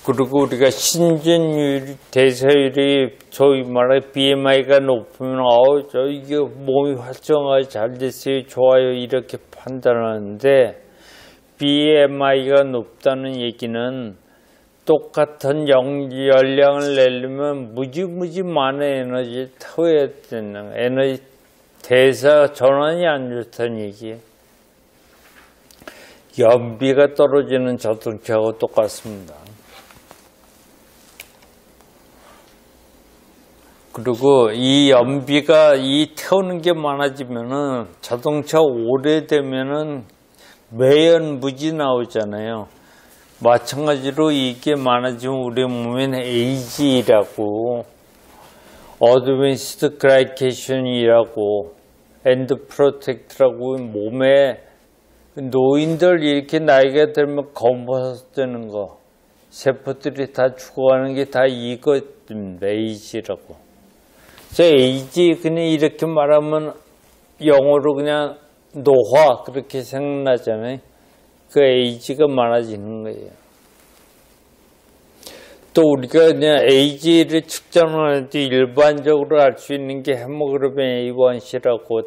그리고 우리가 신진율, 대사율이 저희 말해 BMI가 높으면 이게 몸이 활성화가 잘 됐어요, 좋아요 이렇게 판단하는데 BMI가 높다는 얘기는 똑같은 열량을 내려면 무지무지 많은 에너지를 태워야 되는 에너지 대사 전환이 안 좋다는 얘기예요. 연비가 떨어지는 자동차하고 똑같습니다. 그리고 이 연비가 태우는 게 많아지면은 자동차 오래되면은 매연무지 나오잖아요. 마찬가지로 이게 많아지면 우리 몸에는 에이지라고 어드밴스드 글라이케이션이라고 엔드 프로텍트라고 몸에 노인들 이렇게 나이가 들면 검버섯되는 거 세포들이 다 죽어가는 게 다 이것입니다. 에이지라고. 그래서 에이지 그냥 이렇게 말하면 영어로 그냥 노화 그렇게 생각나잖아요. 그 에이지가 많아지는 거예요. 또 우리가 그냥 에이지를 측정할 때 일반적으로 알 수 있는 게 헤모글로빈 A1C라고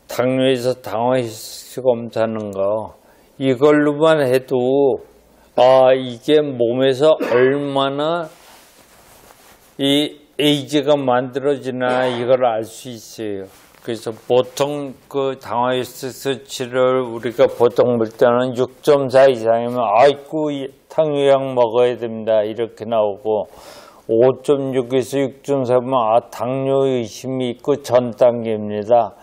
당뇨에서 당화혈색 검사하는 거 이걸로만 해도 이게 몸에서 얼마나 이 에이지가 만들어지나 이걸 알 수 있어요. 그래서 보통 그 당화혈색 수치를 우리가 보통 볼 때는 6.4 이상이면 아이고 당뇨약 먹어야 됩니다 이렇게 나오고 5.6에서 6.4면 당뇨 의심이 있고 전 단계입니다.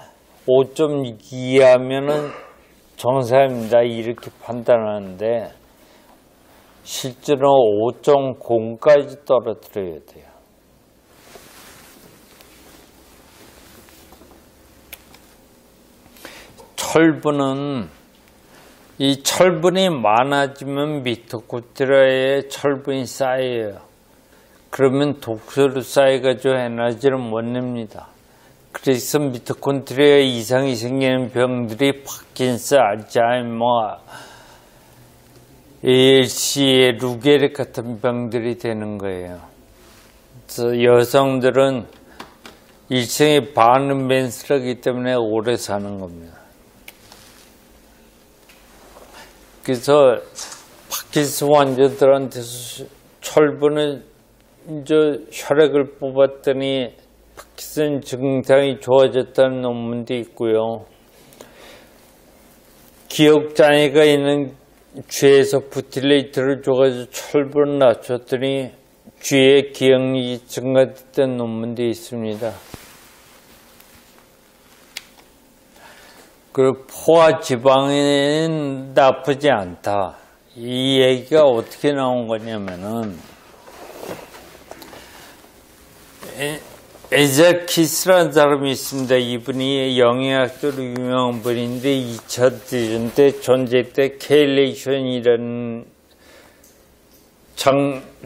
5.6 이하면은 정상입니다 이렇게 판단하는데 실제로 5.0까지 떨어뜨려야 돼요. 철분은 이 철분이 많아지면 미토콘드리아에 철분이 쌓여요. 그러면 독소로 쌓여가지고 에너지를 못 냅니다. 그래서 미토콘드리아 이상이 생기는 병들이 파킨슨, 알츠하이머, ALC, 루게릭 같은 병들이 되는 거예요. 그래서 여성들은 일생의 반은 맨스라기 때문에 오래 사는 겁니다. 그래서 파킨슨 환자들한테서 철분을 이제 혈액을 뽑았더니 파킨슨 증상이 좋아졌다는 논문도 있고요. 기억 장애가 있는 쥐에서 부틸레이트를 줘가지고 철분을 낮췄더니 쥐의 기억력이 증가됐다는 논문도 있습니다. 그리고 포화 지방은 나쁘지 않다. 이 얘기가 어떻게 나온 거냐면은 에자키스라는 사람이 있습니다. 이분이 영양학적으로 유명한 분인데 2차 대전 때 전쟁 때 켈레이션이라는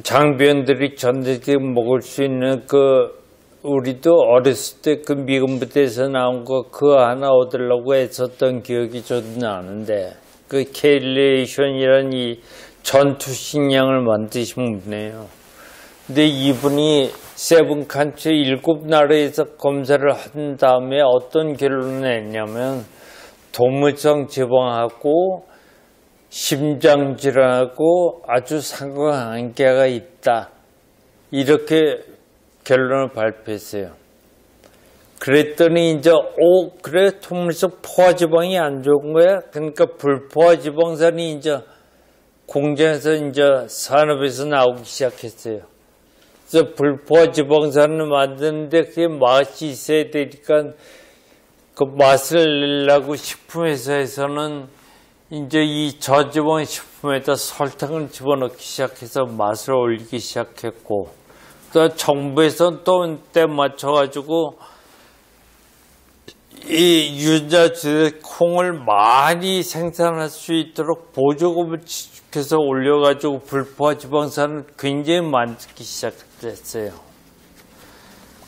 장병들이 전쟁 때 먹을 수 있는 우리도 어렸을 때 그 미군 부대에서 나온 거 그거 하나 얻으려고 애썼던 기억이 저도 나는데 그 켈레이션이라는 이 전투식량을 만드신 분이에요. 근데 이분이 세븐 칸트리 7나라에서 검사를 한 다음에 어떤 결론을 냈냐면 동물성 지방하고 심장질환하고 아주 상관관계가 있다. 이렇게 결론을 발표했어요. 그랬더니 이제 그래 동물성 포화지방이 안 좋은 거야? 그러니까 불포화지방산이 이제 공장에서 이제 산업에서 나오기 시작했어요. 그래서 불포화지방산을 만드는데 그게 맛이 있어야 되니까 그 맛을 내려고 식품회사에서는 이제 이 저지방 식품에다 설탕을 집어넣기 시작해서 맛을 올리기 시작했고 또 정부에서 또 때 맞춰가지고 이 유자재 콩을 많이 생산할 수 있도록 보조금을 지급해서 올려가지고 불포화 지방산을 굉장히 만들기 시작했어요.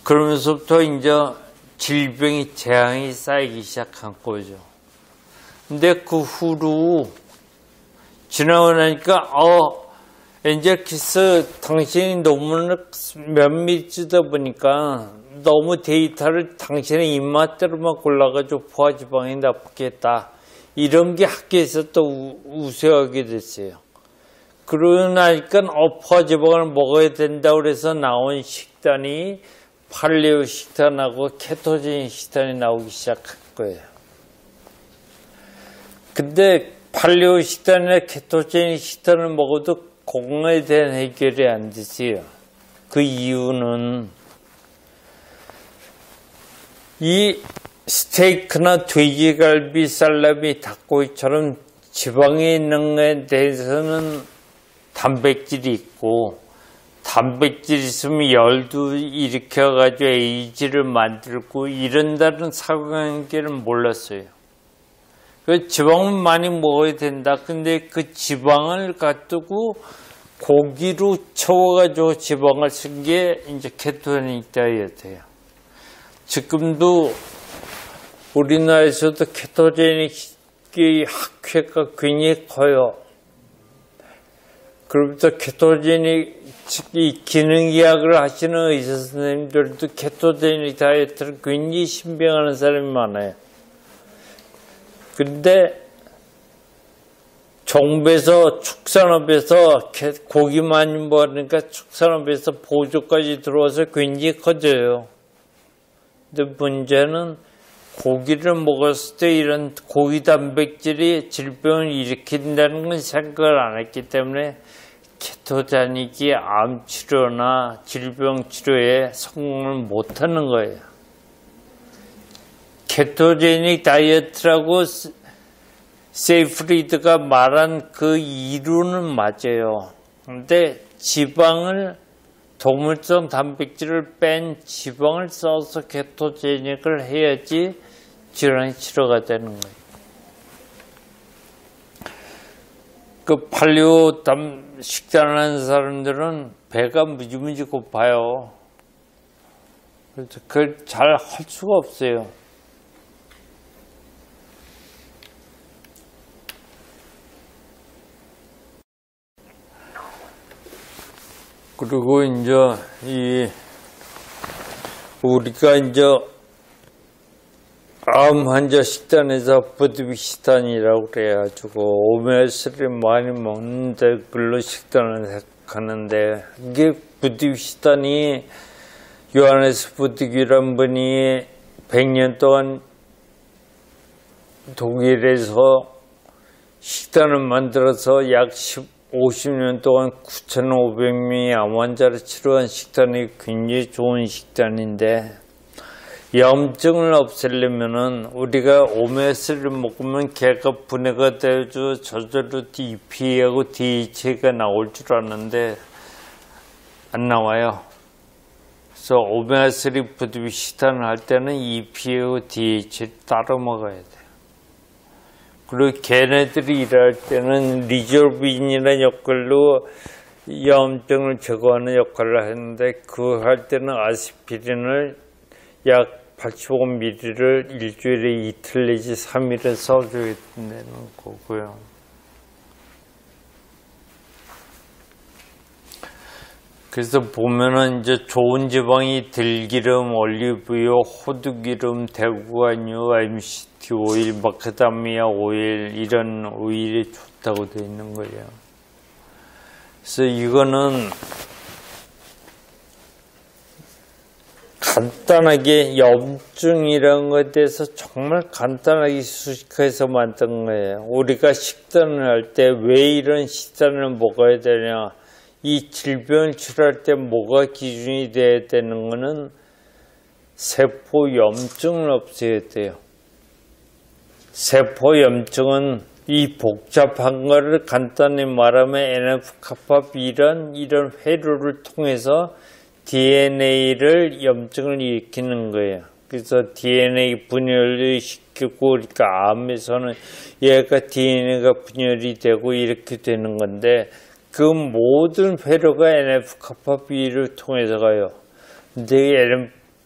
그러면서부터 이제 질병이 재앙이 쌓이기 시작한 거죠. 근데 그 후로 지나고 나니까 엔젤 키스 당신이 논문을 면밀히쓰다 보니까 너무 데이터를 당신의 입맛대로만 골라가지고 포화지방이 나쁘겠다. 이런 게 학계에서 또 우세하게 됐어요. 그러나니까 포화지방을 먹어야 된다고 그래서 나온 식단이 팔레오 식단하고 케토제닉 식단이 나오기 시작한 거예요. 근데 팔레오 식단이나 케토제닉 식단을 먹어도 공에 대한 해결이 안 되지요. 그 이유는 이 스테이크나 돼지갈비, 살라미, 닭고기처럼 지방이 있는 것에 대해서는 단백질이 있고, 단백질 있으면 열도 일으켜가지고 에이지를 만들고 이런다는 사관관계를 몰랐어요. 그 지방은 많이 먹어야 된다. 근데 그 지방을 가두고 고기로 채워가지고 지방을 쓴 게 이제 케토제닉 다이어트예요. 지금도 우리나라에서도 케토제닉 학회가 굉장히 커요. 그로부터 케토제닉 기능의학을 하시는 의사 선생님들도 케토제닉 다이어트를 굉장히 신빙하는 사람이 많아요. 근데 정부에서 축산업에서 고기 많이 먹으니까 축산업에서 보조까지 들어와서 굉장히 커져요. 근데 문제는 고기를 먹었을 때 이런 고기 단백질이 질병을 일으킨다는 건 생각을 안 했기 때문에 케토제닉이 암 치료나 질병 치료에 성공을 못하는 거예요. 케토제닉 다이어트라고 세이프리드가 말한 그 이론은 맞아요. 근데 지방을 동물성 단백질을 뺀 지방을 써서 케토제닉을 해야지 질환 치료가 되는 거예요. 그 팔레오 식단을 하는 사람들은 배가 무지무지 고파요. 그래서 그걸 잘 할 수가 없어요. 그리고 이제 우리가 이제 암 환자 식단에서 부드비스탄이라고 그래가지고 오메가3를 많이 먹는데 그걸로 식단을 하는데, 이게 부드비스탄이 요하네스 부드기란 분이 100년 동안 독일에서 식단을 만들어서 약 50년 동안 9,500명의 암 환자를 치료한 식단이 굉장히 좋은 식단인데, 염증을 없애려면은 우리가 오메가3를 먹으면 걔가 분해가 되어서 저절로 EPA하고 DHA가 나올 줄 알았는데 안 나와요. 그래서 오메가3 부드비스탄을 할 때는 EPA하고 DHA를 따로 먹어야 돼요. 그리고 걔네들이 일할 때는 리졸빈이라는 역할로 염증을 제거하는 역할을 하는데, 그 할 때는 아스피린을 약 85ml를 일주일에 이틀 내지 3일을 써줘야 되는 거고요. 그래서 보면은 이제 좋은 지방이 들기름, 올리브유, 호두기름, 대구간유, MCT 오일, 마카다미아 오일, 이런 오일이 좋다고 되어 있는 거예요. 그래서 이거는 간단하게 염증이라는 것에 대해서 정말 간단하게 수식해서 만든 거예요. 우리가 식단을 할 때 왜 이런 식단을 먹어야 되냐, 이 질병을 치료할 때 뭐가 기준이 돼야 되는 거는 세포 염증을 없애야 돼요. 세포 염증은 이 복잡한 거를 간단히 말하면 NF-kappa-B란 이런 회로를 통해서 DNA를 염증을 일으키는 거예요. 그래서 DNA 분열을 시키고, 그러니까 암에서는 얘가 DNA가 분열이 되고 이렇게 되는 건데, 그 모든 회로가 NF-kappa-B를 통해서 가요. 근데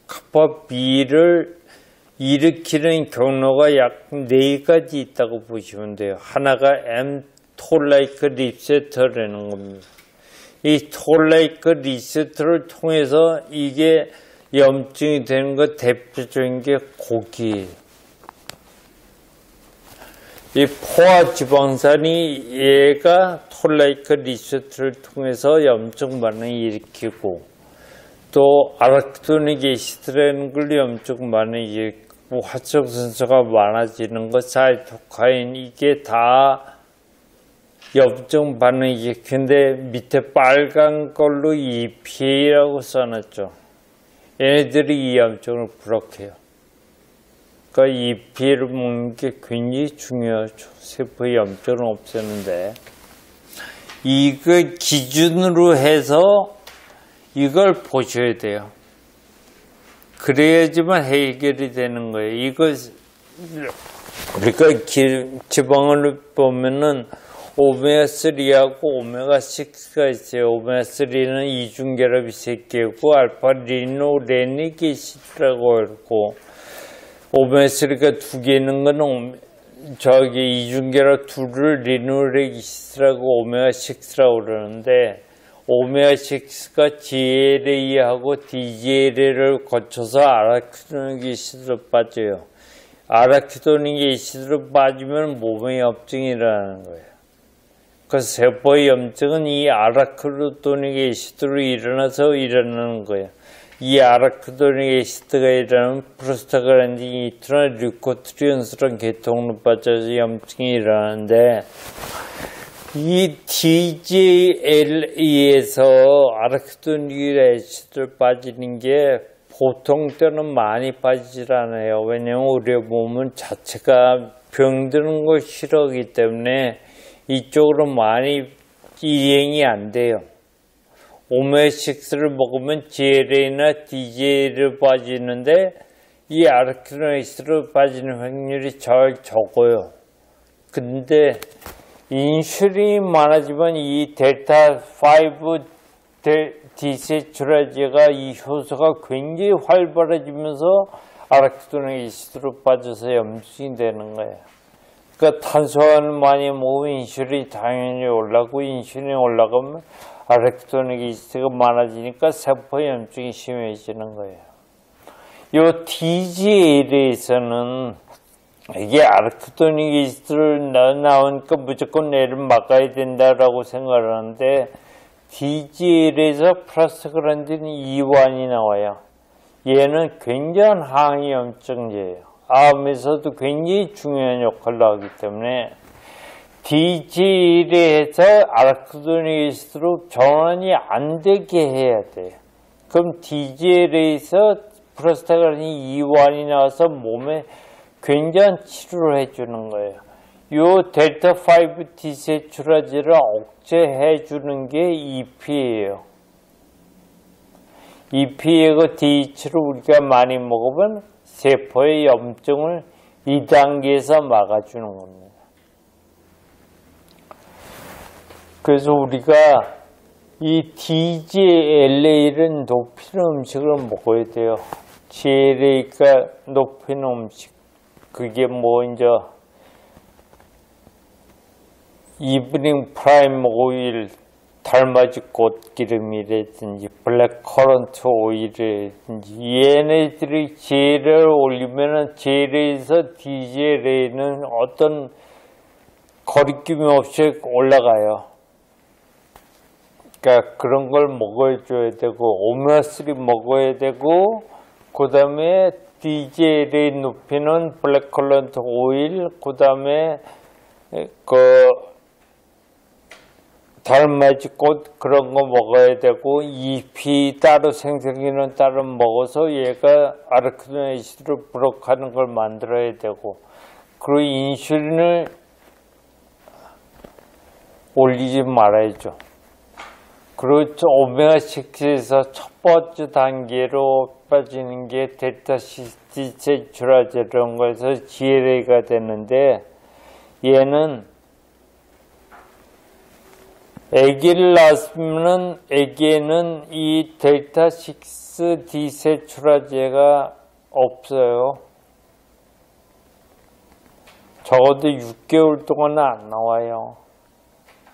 NF-kappa-B를 일으키는 경로가 약 4가지 있다고 보시면 돼요. 하나가 mTOR-like 리셉터라는 겁니다. 이 톨레이크 리스트를 통해서 이게 염증이 되는 것 대표적인 게 고기. 이 포화 지방산이 얘가 톨레이크 리스트를 통해서 염증 반응을 일으키고 또 아라키도닉 애시드라는 걸 염증 반응을 일으키고 활성산소가 많아지는 것, 사이토카인 이게 다 염증 반응을 일으키는데 밑에 빨간 걸로 EPA라고 써놨죠. 얘네들이 이 염증을 브로커해요. 그러니까 EPA를 먹는 게 굉장히 중요하죠. 세포의 염증을 없애는데. 이걸 기준으로 해서 이걸 보셔야 돼요. 그래야지만 해결이 되는 거예요. 이거 우리가 지방을 보면은 오메가3하고 오메가6가 있어요. 오메가3는 이중결합이 3개고 알파 리노레닉 애시드라고 하고 오메가3가 2개 있는 거는 이중결합 2를 리노레닉 애시드라고 오메가6라고 그러는데 오메가6가 GLA하고 DGLA를 거쳐서 아라키도닉 애시드로 빠져요. 아라키도닉 애시드로 빠지면 몸의 염증이 일어나는 거예요. 그 세포의 염증은 이 아라키도닉 애시드로 일어나는 거예요. 이 아라키도닉 애시드가 일어나면 프로스타글란딘이 있거나 류코트리온스런 계통으로 빠져서 염증이 일어나는데 이 DGLA에서 아라키도닉 애시드를 빠지는 게 보통 때는 많이 빠지질 않아요. 왜냐하면 우리 몸은 자체가 병드는 걸 싫어하기 때문에 이쪽으로 많이 이행이 안 돼요. 오메가6를 먹으면 GLA나 DGA를 빠지는데 이 아라키도닉 애시드로 빠지는 확률이 잘 적어요. 근데 인슐린이 많아지면 이 델타5 디세츄라제가 이 효소가 굉장히 활발해지면서 아라키도닉 애시드로 빠져서 염증이 되는 거예요. 그러니까 탄수화물 많이 먹으면 인슐린이 당연히 올라가고 인슐린이 올라가면 아라키도닉 애시드가 많아지니까 세포 염증이 심해지는 거예요. 요 DGL에서는 이게 아라키도닉 애시드를 나오니까 무조건 얘를 막아야 된다라고 생각을 하는데 DGL에서 프로스타글란딘 2환이 나와요. 얘는 굉장한 항염증제예요. 암에서도 굉장히 중요한 역할을 하기 때문에 DGL에서 아라키도닉 애시드로 전환이 안 되게 해야 돼요. 그럼 DGL에서 프로스타글란딘 2환이 나와서 몸에 굉장한 치료를 해주는 거예요. 요 델타5 디세츄라제를 억제해주는 게 EPA예요. EPA하고 DH를 우리가 많이 먹으면 세포의 염증을 2단계에서 막아주는 겁니다. 그래서 우리가 이 DGLA를 높이는 음식을 먹어야 돼요. GLA가 높이는 음식. 그게 뭐 이제 이브닝 프라임 오일, 달맞이 꽃기름이라든지 블랙 커런트 오일이라든지 얘네들이 GLA를 올리면은 GLA에서 DGLA는 어떤 거리낌이 없이 올라가요. 그러니까 그런 걸 먹어줘야 되고 오메가3 먹어야 되고 그 다음에 DGLA 높이는 블랙 커런트 오일, 그 다음에 달맞이꽃 그런 거 먹어야 되고 잎이 따로 생성기는 따로 먹어서 얘가 아라키도닉 애시드를 브로커하는 걸 만들어야 되고 그리고 인슐린을 올리지 말아야죠. 그리고 오메가6에서 첫 번째 단계로 빠지는 게 델타-디세츄라제 이런 거에서 GLA가 되는데 얘는 아기를 낳았으면 아기에는 이 델타6 디세츄라제가 없어요. 적어도 6개월 동안은 안 나와요.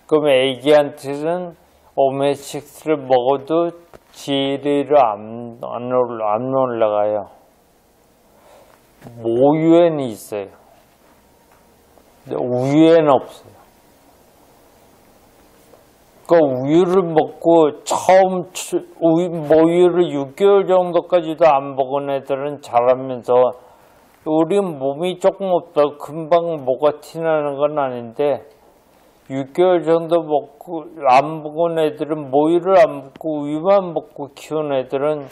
그럼 아기한테는 오메6를 먹어도 GL이 안 올라가요. 모유에는 있어요. 근데 우유에는 없어요. 그러니까 우유를 먹고 모유를 6개월 정도까지도 안 먹은 애들은 자라면서 우리 몸이 조금 없다고 금방 뭐가 티나는 건 아닌데 6개월 정도 안 먹은 애들은 모유를 안 먹고 우유만 먹고 키운 애들은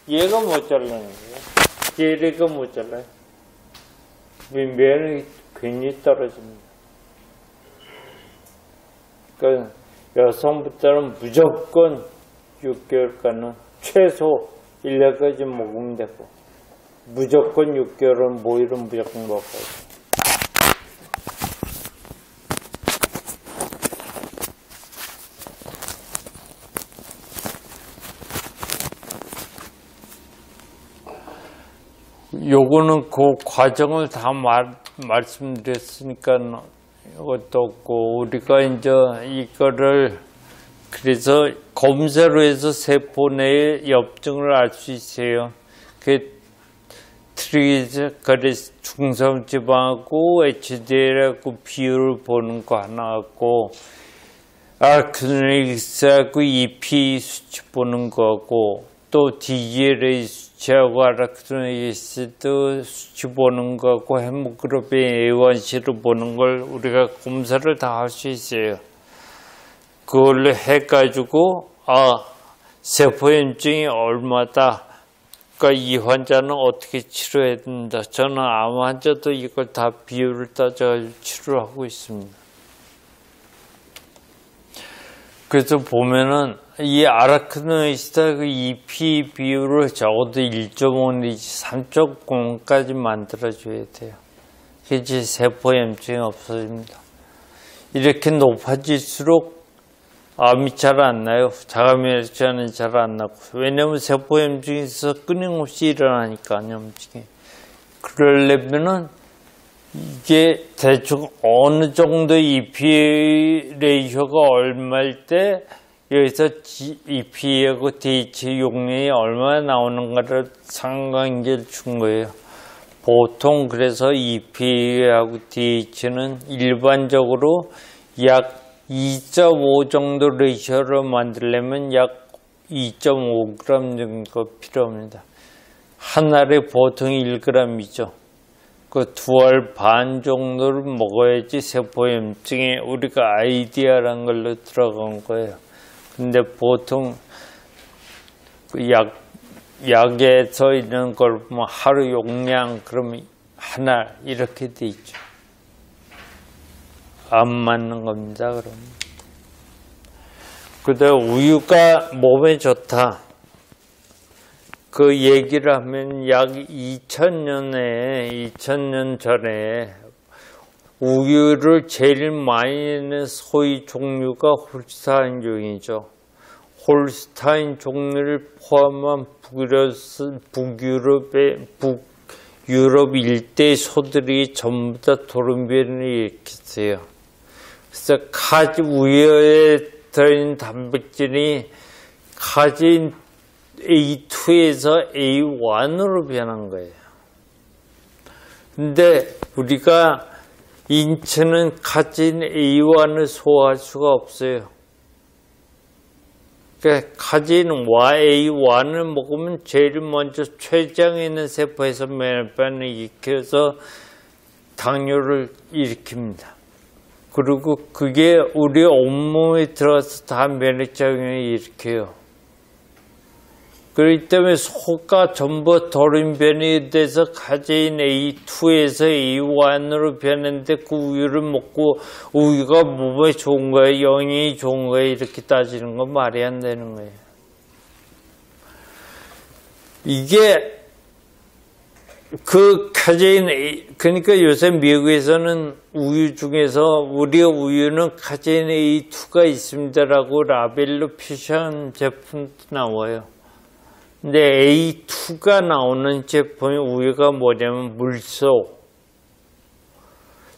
얘가 못 잘라는 거예요. 얘가 못 잘라요. 면이 괜히 떨어집니다. 그러니까 여성부터는 무조건 6개월간은 최소 1년까지 먹으면 되고 무조건 6개월은 모유를 무조건 먹어야 돼요. 요거는 그 과정을 다 말씀드렸으니까 이것도 없고, 우리가 이제 이거를 그래서 검사로 해서 세포 내의 염증을 알 수 있어요. 그 트리그리세라이드 중성지방하고 HDL하고 비율을 보는 거 하나 같고, 아르키노닉스하고 EP 수치 보는 거고, 또 DGLA 수치하고 아르키노닉스 수치 보는 거고, 헤모글로빈 A1C를 보는 걸 우리가 검사를 다 할 수 있어요. 그걸로 해가지고 세포염증이 얼마다, 그러니까 이 환자는 어떻게 치료해야 된다. 저는 암 환자도 이걸 다 비율을 따져가지고 치료를 하고 있습니다. 그래서 보면은 이 아르키노이스타 그 EP 비율을 적어도 1.5 내지 3.0까지 만들어줘야 돼요. 그래야지 세포염증이 없어집니다. 이렇게 높아질수록 암이 잘 안 나요. 자가면역자는 잘 안 나고. 왜냐면 세포염증이 있어서 끊임없이 일어나니까, 염증이. 그러려면은 이게 대충 어느 정도 EP 레이셔가 얼마일 때 여기서 EP하고 DH 용량이 얼마나 나오는가를 상관관계를 준 거예요. 보통 그래서 EP하고 DH는 일반적으로 약 2.5 정도 레이셔를 만들려면 약 2.5g 정도 필요합니다. 한 알에 보통 1g이죠. 그 2알 반 정도를 먹어야지 세포염증에 우리가 아이디아라는 걸로 들어간 거예요. 근데 보통 그 약에서 이런 걸 보면 하루 용량 그러면 한 알 이렇게 돼 있죠. 안 맞는 겁니다, 그럼. 그다음 우유가 몸에 좋다. 그 얘기를 하면 약 2000년 전에 우유를 제일 많이 내는 소의 종류가 홀스타인 종이죠. 홀스타인 종류를 포함한 북유럽 일대의 소들이 전부 다 돌연변이를 일으켰어요. 그래서 우유에 들어있는 단백질이 카제인 A2에서 A1으로 변한 거예요. 근데 우리가 인체는 카제인 A1을 소화할 수가 없어요. 그러니까 카제인 A1을 먹으면 제일 먼저 췌장에 있는 세포에서 면역반응을 일으켜서 당뇨를 일으킵니다. 그리고 그게 우리 온몸에 들어가서 다 면역작용을 일으켜요. 그렇기 때문에 소가 전부 돌연변이 돼서 카제인 A2에서 A1으로 변했는데 그 우유를 먹고 우유가 몸에 좋은 거예요, 영양이 좋은 거예요, 이렇게 따지는 건 말이 안 되는 거예요. 이게 그 카제인 그러니까 요새 미국에서는 우유 중에서 우리 우유는 카제인 A2가 있습니다라고 라벨로 표시한 제품도 나와요. 근데 A2가 나오는 제품의 우유가 뭐냐면 물소,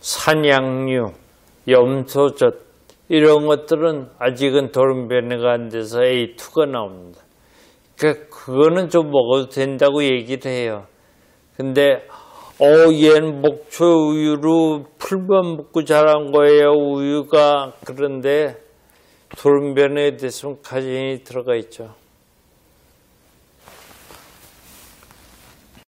산양류, 염소젓 이런 것들은 아직은 돌연변이가 안 돼서 A2가 나옵니다. 그러니까 그거는 좀 먹어도 된다고 얘기를 해요. 근데 얘는 목초 우유로 풀만 먹고 자란 거예요, 우유가. 그런데 돌연변이에 대해서는 카제인이 들어가 있죠.